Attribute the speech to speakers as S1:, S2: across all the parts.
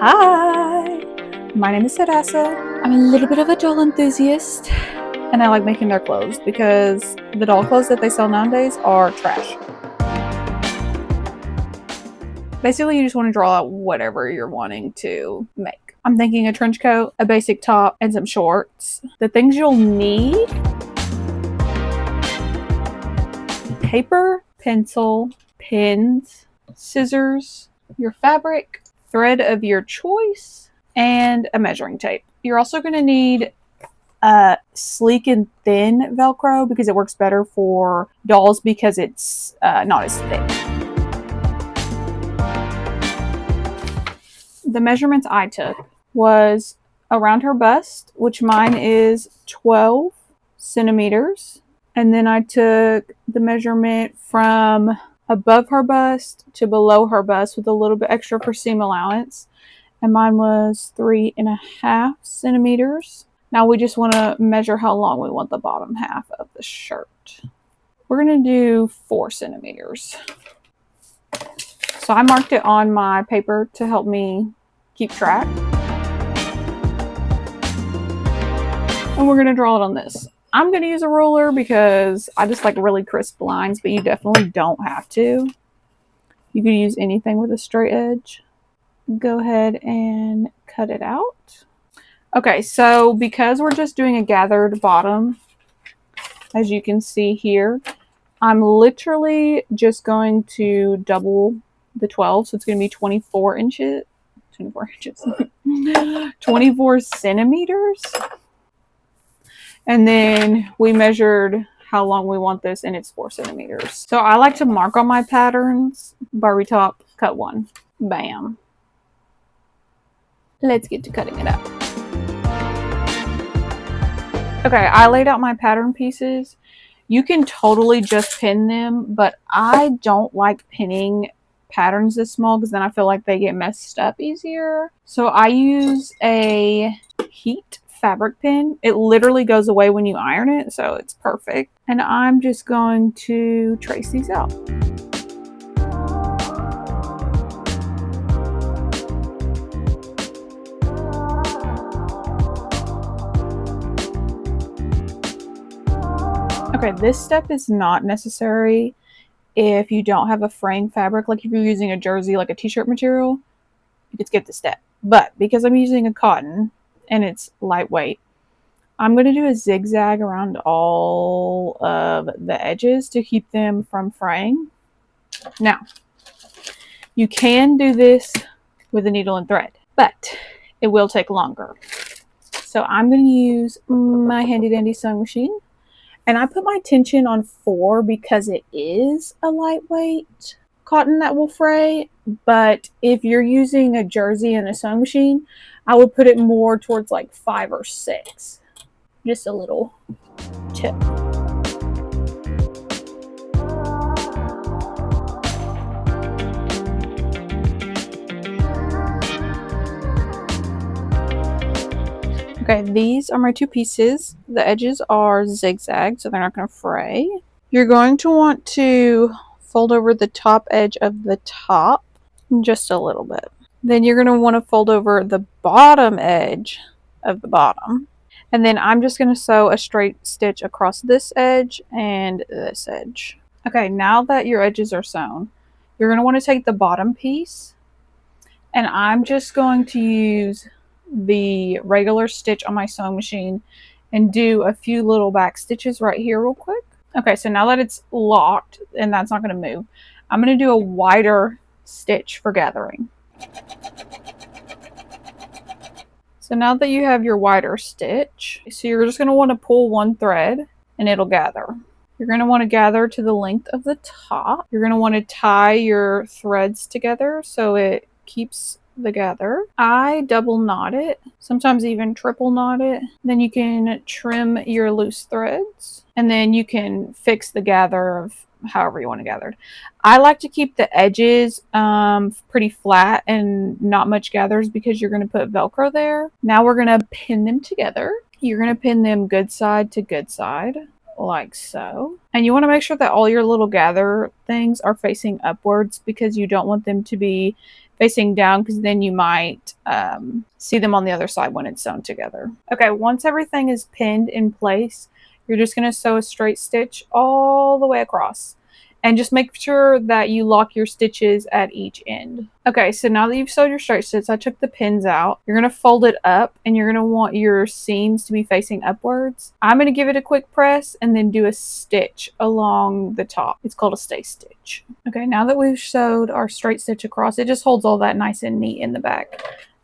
S1: Hi, my name is Sadasa. I'm a little bit of a doll enthusiast, and I like making their clothes because the doll clothes that they sell nowadays are trash. Basically, you just want to draw out whatever you're wanting to make. I'm thinking a trench coat, a basic top, and some shorts. The things you'll need: paper, pencil, pens, scissors, your fabric, thread of your choice, and a measuring tape. You're also going to need sleek and thin Velcro because it works better for dolls because it's not as thick. The measurements I took was around her bust, which mine is 12 centimeters. And then I took the measurement from above her bust to below her bust with a little bit extra for seam allowance. And mine was 3.5 centimeters. Now we just want to measure how long we want the bottom half of the shirt. We're going to do 4 centimeters. So I marked it on my paper to help me keep track. And we're going to draw it on this. I'm going to use a ruler because I just like really crisp lines, but you definitely don't have to. You could use anything with a straight edge. Go ahead and cut it out. Okay, so because we're just doing a gathered bottom, as you can see here, I'm literally just going to double the 12, so it's going to be 24 inches. 24 centimeters. And then we measured how long we want this, and it's 4 centimeters. So I like to mark on my patterns. Barbie top, cut 1. Bam. Let's get to cutting it up. Okay, I laid out my pattern pieces. You can totally just pin them, but I don't like pinning patterns this small because then I feel like they get messed up easier. So I use a heat fabric pin. It literally goes away when you iron it, so it's perfect. And I'm just going to trace these out. Okay, this step is not necessary if you don't have a fraying fabric. Like if you're using a jersey, like a t-shirt material, you could skip the step. But because I'm using a cotton and it's lightweight, I'm going to do a zigzag around all of the edges to keep them from fraying. Now, you can do this with a needle and thread, but it will take longer. So I'm going to use my handy dandy sewing machine. And I put my tension on 4 because it is a lightweight cotton that will fray. But if you're using a jersey and a sewing machine, I would put it more towards like 5 or 6. Just a little tip. Okay, these are my 2 pieces. The edges are zigzag, so they're not going to fray. You're going to want to fold over the top edge of the top just a little bit. Then you're going to want to fold over the bottom edge of the bottom. And then I'm just going to sew a straight stitch across this edge and this edge. Okay, now that your edges are sewn, you're going to want to take the bottom piece, and I'm just going to use the regular stitch on my sewing machine and do a few little back stitches right here real quick. Okay, so now that it's locked and that's not going to move, I'm going to do a wider stitch for gathering. So now that you have your wider stitch, so you're just going to want to pull one thread and it'll gather. You're going to want to gather to the length of the top. You're going to want to tie your threads together so it keeps the gather. I double knot it, sometimes even triple knot it. Then you can trim your loose threads, and then you can fix the gather of however you want to gather it. I like to keep the edges pretty flat and not much gathers because you're going to put Velcro there. Now we're going to pin them together. You're going to pin them good side to good side, like so. And you want to make sure that all your little gather things are facing upwards because you don't want them to be facing down, because then you might see them on the other side when it's sewn together. Okay, once everything is pinned in place, you're just going to sew a straight stitch all the way across. And just make sure that you lock your stitches at each end. Okay, so now that you've sewed your straight stitch, I took the pins out. You're going to fold it up, and you're going to want your seams to be facing upwards. I'm going to give it a quick press and then do a stitch along the top. It's called a stay stitch. Okay, now that we've sewed our straight stitch across, it just holds all that nice and neat in the back.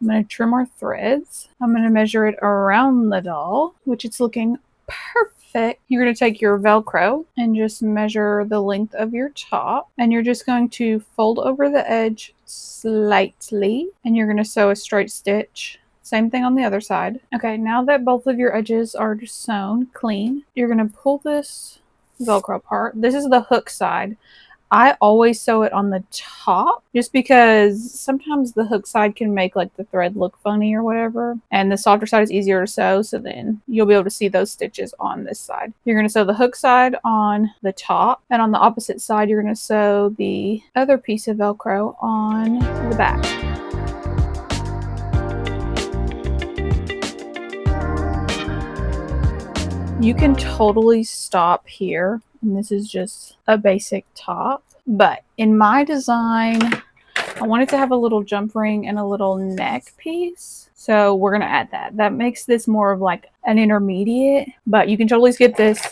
S1: I'm going to trim our threads. I'm going to measure it around the doll, which it's looking perfect. You're going to take your Velcro and just measure the length of your top, and you're just going to fold over the edge slightly, and you're going to sew a straight stitch. Same thing on the other side. Okay, now that both of your edges are sewn clean, you're going to pull this Velcro part. This is the hook side. I always sew it on the top just because sometimes the hook side can make like the thread look funny or whatever, and the softer side is easier to sew, so then you'll be able to see those stitches on this side. You're going to sew the hook side on the top, and on the opposite side you're going to sew the other piece of Velcro on the back. You can totally stop here, and this is just a basic top, but in my design I wanted to have a little jump ring and a little neck piece, so we're going to add that. That makes this more of like an intermediate, but you can totally skip this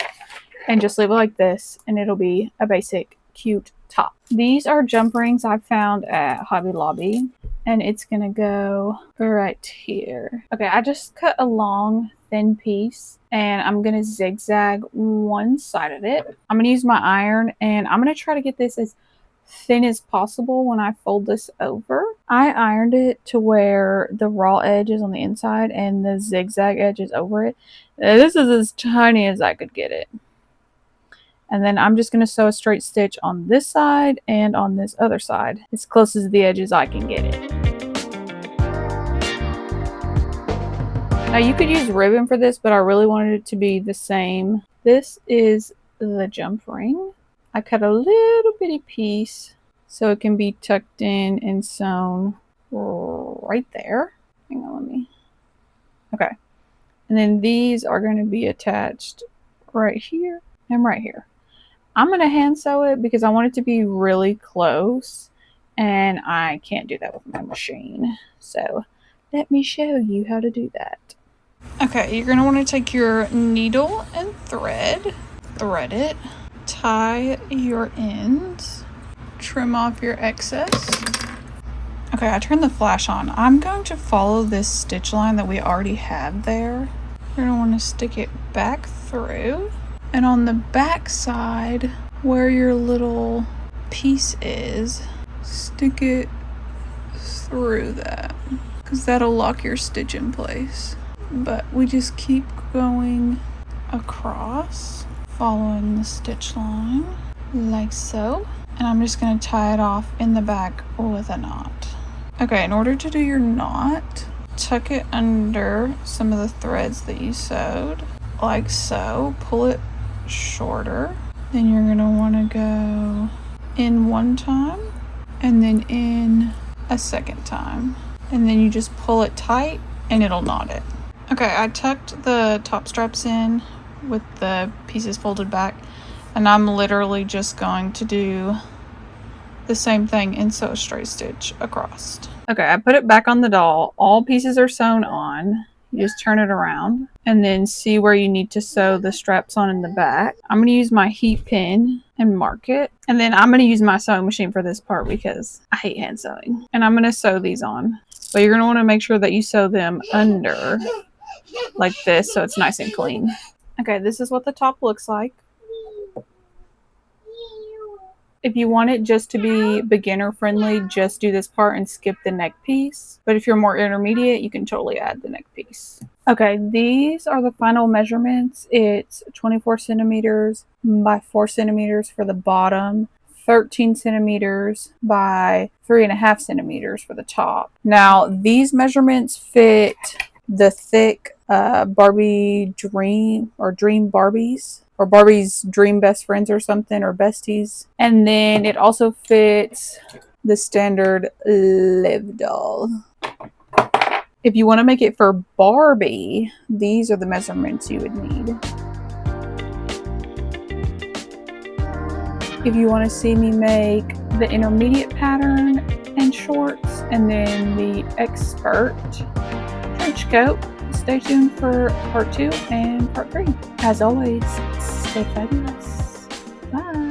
S1: and just leave it like this, and it'll be a basic cute top. These are jump rings I found at Hobby Lobby, and it's gonna go right here. Okay, I just cut a long thin piece, and I'm gonna zigzag one side of it. I'm gonna use my iron, and I'm gonna try to get this as thin as possible when I fold this over. I ironed it to where the raw edge is on the inside and the zigzag edge is over it. This is as tiny as I could get it. And then I'm just going to sew a straight stitch on this side and on this other side, as close as the edge as I can get it. Now you could use ribbon for this, but I really wanted it to be the same. This is the jump ring. I cut a little bitty piece so it can be tucked in and sewn right there. Hang on, let me. Okay. And then these are going to be attached right here and right here. I'm going to hand sew it because I want it to be really close, and I can't do that with my machine. So let me show you how to do that. Okay, you're going to want to take your needle and thread it, tie your ends, trim off your excess. Okay, I turned the flash on. I'm going to follow this stitch line that we already have there. You're going to want to stick it back through. And on the back side, where your little piece is, stick it through that, because that'll lock your stitch in place. But we just keep going across, following the stitch line, like so. And I'm just going to tie it off in the back with a knot. Okay, in order to do your knot, tuck it under some of the threads that you sewed, like so. Pull it shorter. Then you're going to want to go in one time and then in a second time. And then you just pull it tight and it'll knot it. Okay, I tucked the top straps in with the pieces folded back, and I'm literally just going to do the same thing and sew a straight stitch across. Okay, I put it back on the doll. All pieces are sewn on. You just turn it around and then see where you need to sew the straps on in the back. I'm going to use my heat pin and mark it. And then I'm going to use my sewing machine for this part because I hate hand sewing. And I'm going to sew these on. But you're going to want to make sure that you sew them under like this so it's nice and clean. Okay, this is what the top looks like. If you want it just to be beginner friendly, just do this part and skip the neck piece. But if you're more intermediate, you can totally add the neck piece. Okay, these are the final measurements. It's 24 centimeters by 4 centimeters for the bottom, 13 centimeters by 3.5 centimeters for the top. Now, these measurements fit the thick Barbie Dream or Dream Barbies, or Barbie's Dream Best Friends or something, or Besties. And then it also fits the standard Liv doll. If you want to make it for Barbie, these are the measurements you would need. If you want to see me make the intermediate pattern and shorts, and then the expert trench coat, stay tuned for part 2 and part 3. As always, stay fabulous. Bye.